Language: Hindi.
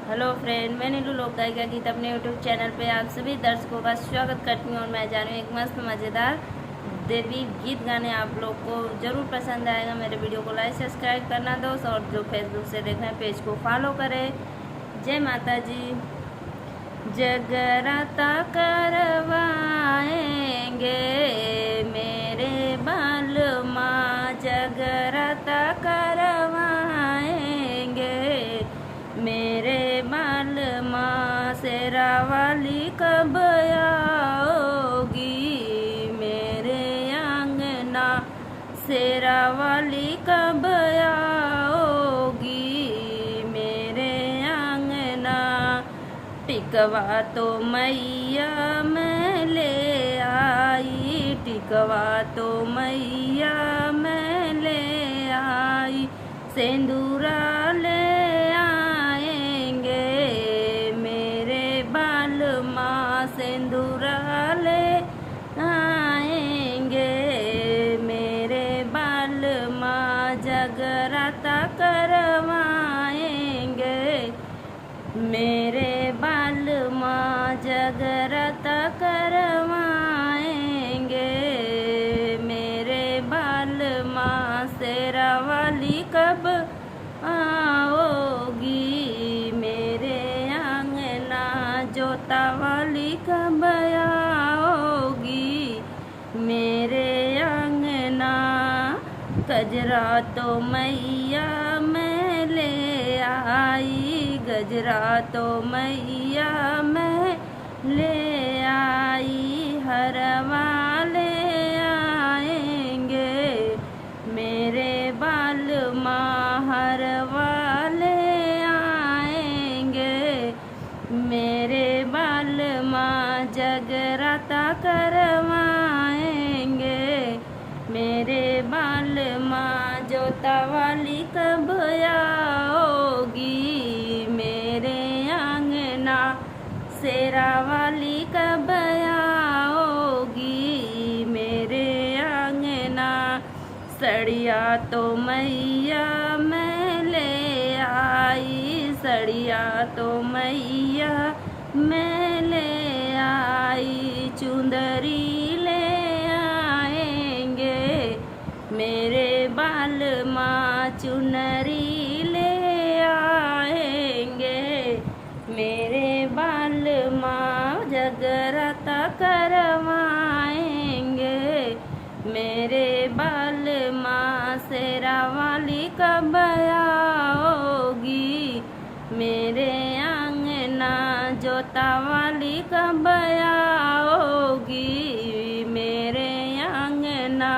हेलो फ्रेंड, मैं नीलू लोक गायिका गीत अपने यूट्यूब चैनल पे आप सभी दर्शकों का स्वागत करती हूँ। और मैं जा रही हूँ एक मस्त मज़ेदार देवी गीत गाने। आप लोग को ज़रूर पसंद आएगा। मेरे वीडियो को लाइक सब्सक्राइब करना दोस्त, और जो फेसबुक से देख रहे हैं पेज को फॉलो करें। जय माता जी। जगराता करवाएंगे मेरे बाल माँ, जगराता करवाएंगे मेरे बाल माँ। शेरा वाली कब आओगी मेरे आंगना, शेरा वाली कब आओगी मेरे आंगना। टिकवा तो मैया मैं ले आई, टिकवा तो मैया मैं ले आई। सिंदूरा ले आएंगे मेरे बाल माँ, सिंदूरा ले आएंगे मेरे बाल माँ। जगराता करवाएंगे मेरे बाल माँ, जगराता करवाएंगे मेरे बाल माँ। शेरा वाली कब आओगी मेरे आंगना, जोता वाली कब आओगी मेरे आंगना। गजरा तो मैया मैं ले आई, गजरा तो मैया मैं ले आई। हरवा ले आएंगे मेरे बाल माँ, हरवा ले आएंगे मेरे बाल माँ। जगराता करवाएंगे मेरे बाल माँ। जोता वाली कब आओगी मेरे आंगना, शेरा वाली कब आओगी मेरे आंगना। सड़िया तो मैया मैं ले आई, सड़िया तो मैया मैं ले आई। चुंदरी ले आएंगे मेरे बाल माँ, चुनरी ले आएंगे मेरे बाल माँ। जगराता करवाएंगे मेरे बाल माँ। शेरा वाली कब आओगी मेरे आंगना, जोता वाली कब आओगी मेरे आंगना।